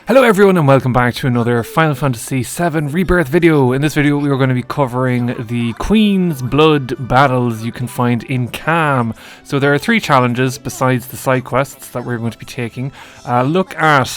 Hello everyone and welcome back to another Final Fantasy VII Rebirth video. In this video we are going to be covering the Queen's Blood battles you can find in Kalm. So there are 3 challenges besides the side quests that we're going to be taking. Look at...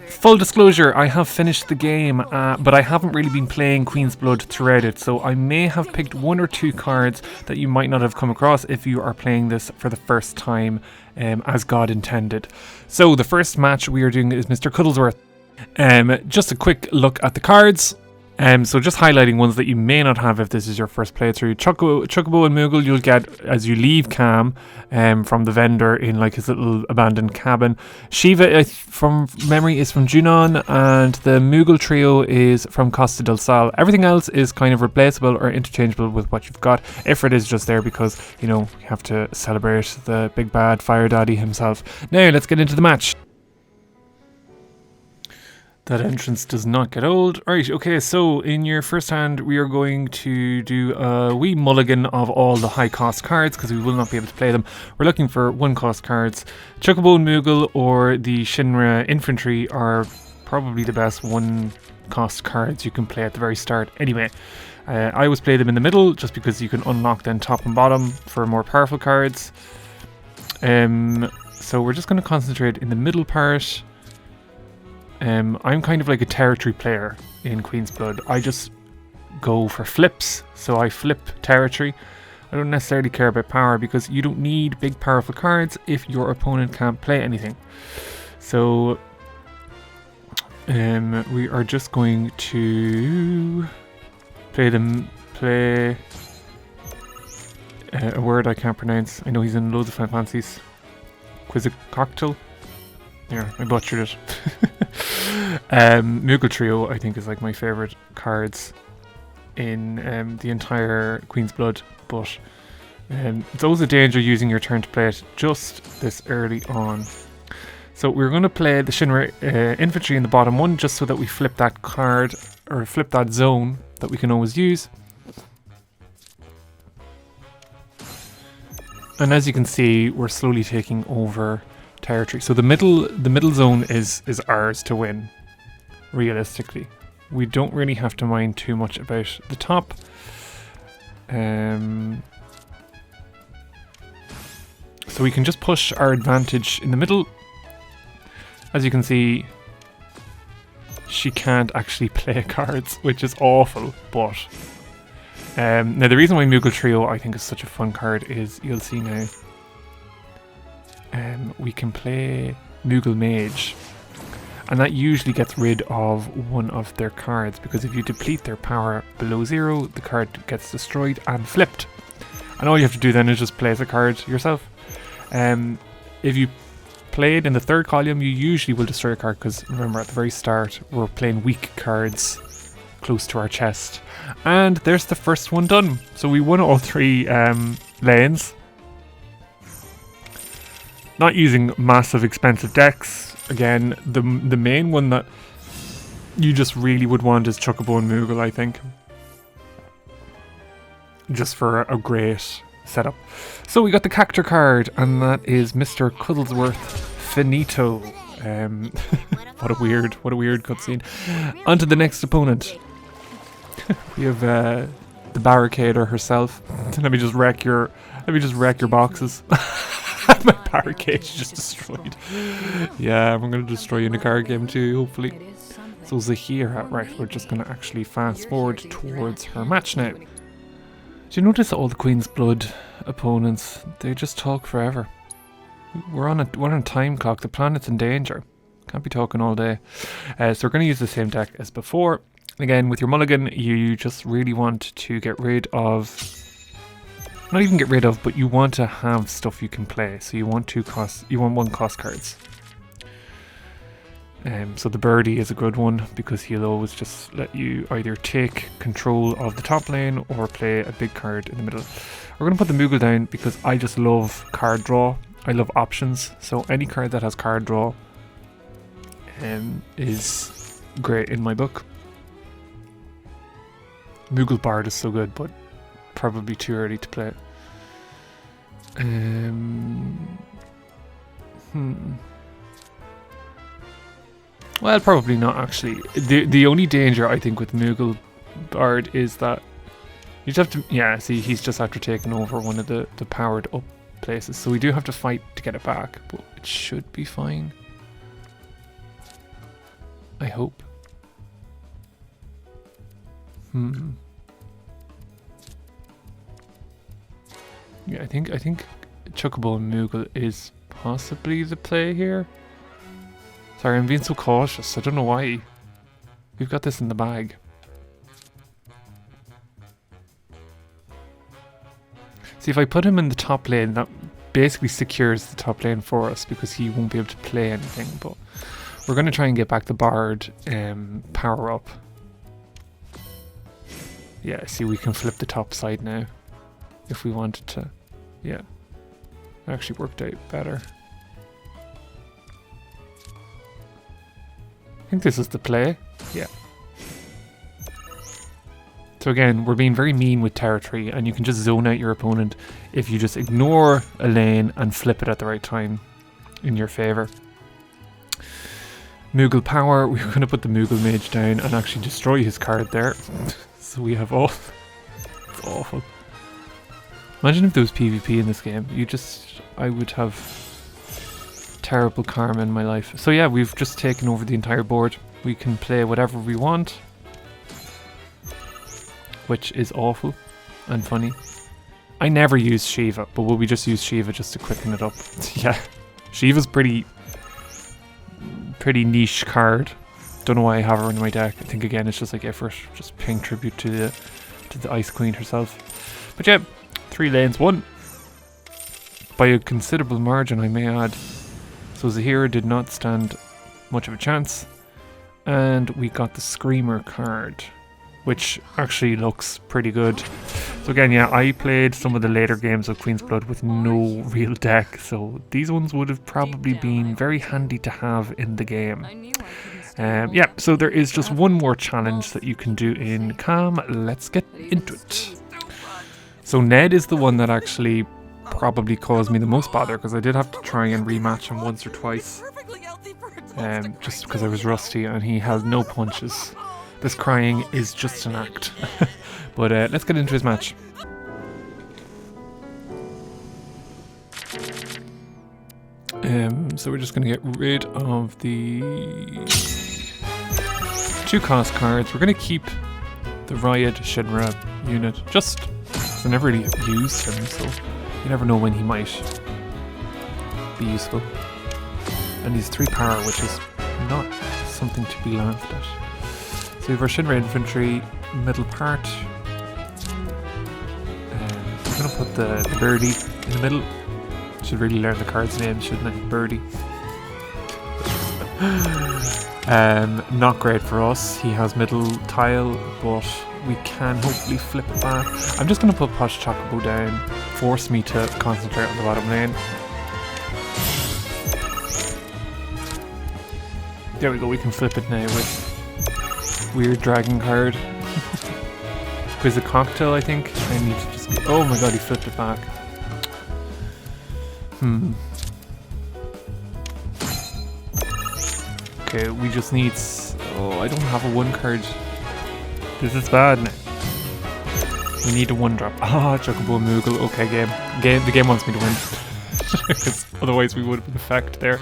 full disclosure, I have finished the game, but I haven't really been playing Queen's Blood throughout it, so I may have picked 1 or 2 cards that you might not have come across if you are playing this for the first time, as God intended. So the first match we are doing is Mr. Cuddlesworth. Just a quick look at the cards. So just highlighting ones that you may not have if this is your first playthrough. Chocobo and Moogle you'll get as you leave Kalm from the vendor in like his little abandoned cabin. Shiva, from memory, is from Junon, and the Moogle trio is from Costa del Sol. Everything else is kind of replaceable or interchangeable with what you've got. Ifrit is just there because, you know, you have to celebrate the big bad fire daddy himself. Now let's get into the match. That entrance does not get old. Right, okay, so in your first hand we are going to do a wee mulligan of all the high cost cards because we will not be able to play them. We're looking for 1 cost cards. Chocobo Moogle or the Shinra Infantry are probably the best 1 cost cards you can play at the very start. Anyway, I always play them in the middle just because you can unlock then top and bottom for more powerful cards. So we're just going to concentrate in the middle part. I'm kind of like a territory player in Queen's Blood. I just go for flips, so I flip territory. I don't necessarily care about power because you don't need big powerful cards if your opponent can't play anything. So we are just going to play a word I can't pronounce. I know he's in loads of Final Fantasies. Quizzicocktail? Yeah, I butchered it. Moogle Trio, I think, is like my favourite cards in the entire Queen's Blood, but it's always a danger using your turn to play it just this early on. So we're going to play the Shinra Infantry in the bottom one just so that we flip that card, or flip that zone that we can always use. And as you can see, we're slowly taking over territory. So the middle zone is ours to win, realistically. We don't really have to mind too much about the top. So we can just push our advantage in the middle. As you can see, she can't actually play cards, which is awful, but now the reason why Moogle Trio I think is such a fun card is, you'll see now, we can play Moogle Mage, and that usually gets rid of one of their cards, because if you deplete their power below 0, the card gets destroyed and flipped, and all you have to do then is just place a card yourself. If you play it in the 3rd column, you usually will destroy a card, because remember at the very start we're playing weak cards close to our chest, and there's the first one done. So we won all 3 lanes. Not using massive expensive decks. Again, the main one that you just really would want is Chocobo and Moogle, I think. Just for a great setup. So we got the character card, and that is Mr. Cuddlesworth Finito. What a weird cutscene. On to the next opponent. We have the barricader herself. Let me just wreck your boxes. My barricade just destroyed. Yeah, I'm going to destroy you in a card game too, hopefully. So Zahira, right, we're just going to actually fast forward towards her match now. Do you notice all the Queen's Blood opponents, they just talk forever. We're on a time clock, the planet's in danger. Can't be talking all day. So we're going to use the same deck as before. Again, with your mulligan, you just really want to get rid of... Not even get rid of, but you want to have stuff you can play. So you want 1 cost cards. So the birdie is a good one because he'll always just let you either take control of the top lane or play a big card in the middle. We're going to put the Moogle down because I just love card draw. I love options. So any card that has card draw is great in my book. Moogle Bard is so good, but probably too early to play. Well, probably not actually. The only danger I think with Moogle Bard is that you just have to, yeah, see, he's just after taking over one of the powered up places, so we do have to fight to get it back, but it should be fine. I hope. Yeah, I think Chocobo Moogle is possibly the play here. Sorry, I'm being so cautious. I don't know why. We've got this in the bag. See, if I put him in the top lane, that basically secures the top lane for us because he won't be able to play anything. But we're going to try and get back the Bard power up. Yeah, see, we can flip the top side now if we wanted to. Yeah, it actually worked out better. I think this is the play. Yeah. So again, we're being very mean with territory, and you can just zone out your opponent if you just ignore a lane and flip it at the right time in your favour. Moogle power, we're going to put the Moogle mage down and actually destroy his card there. So we have all... It's awful. Imagine if there was PvP in this game. I would have terrible karma in my life. So yeah, we've just taken over the entire board. We can play whatever we want, which is awful and funny. I never use Shiva, but will we just use Shiva just to quicken it up? Yeah, Shiva's pretty niche card. Don't know why I have her in my deck. I think again it's just like effort, just paying tribute to the Ice Queen herself. But yeah, 3 lanes won by a considerable margin, I may add. So Zahira did not stand much of a chance, and we got the Screamer card, which actually looks pretty good. So again, yeah, I played some of the later games of Queen's Blood with no real deck, so these ones would have probably been very handy to have in the game. Yeah, so there is just one more challenge that you can do in Kalm. Let's get into it. So Ned is the one that actually probably caused me the most bother, because I did have to try and rematch him once or twice. Just because I was rusty and he had no punches. This crying is just an act. But let's get into his match. So we're just going to get rid of the 2 cost cards. We're going to keep the Riot Shinra unit, just because I never really used him, so you never know when he might be useful. And he's 3 power, which is not something to be laughed at. So we have our Shinra infantry, middle part. I'm going to put the birdie in the middle. Should really learn the card's name, shouldn't I? Birdie. Not great for us. He has middle tile, but we can hopefully flip it back. I'm just going to put Posh Chocobo down, force me to concentrate on the bottom lane. There we go, we can flip it now with weird dragon card. Quiz a cocktail, I think. I need to just... Oh my god, he flipped it back. Okay, we just need... Oh, I don't have a 1 card. This is bad now. We need a 1-drop. Ah, Chocobo Moogle. Okay, game. The game wants me to win. Because otherwise we would have been effect there.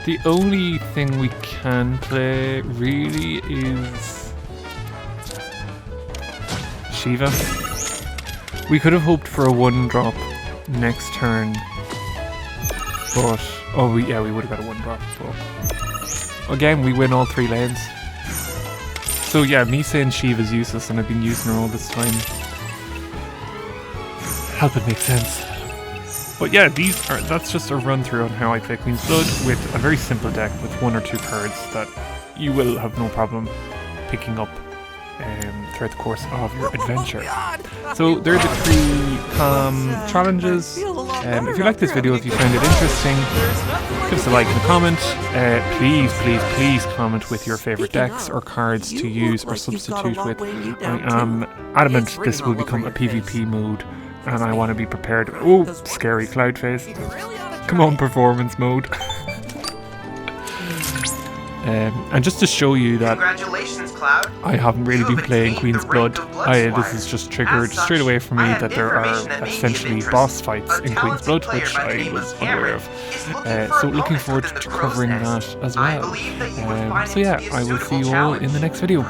The only thing we can play really is Shiva. We could have hoped for a 1-drop next turn, but we would have got a 1-drop. But again, we win all 3 lanes. So yeah, me saying Shiva's useless, and I've been using her all this time. Help it make sense. But yeah, that's just a run through on how I play Queen's Blood with a very simple deck with 1 or 2 cards that you will have no problem picking up throughout the course of your adventure. So there are the 3 Kalm challenges. If you like this video, if you found it interesting, give us a like and a comment. Please comment with your favourite decks or cards to use or substitute with. I am adamant this will become a PvP mode, and I want to be prepared. Oh, scary cloud face. Come on, performance mode. And just to show you that I haven't really been playing Queen's Blood, this has just triggered straight away for me that there are essentially boss fights in Queen's Blood, which I was unaware of. So looking forward to covering that as well. So yeah, I will see you all in the next video.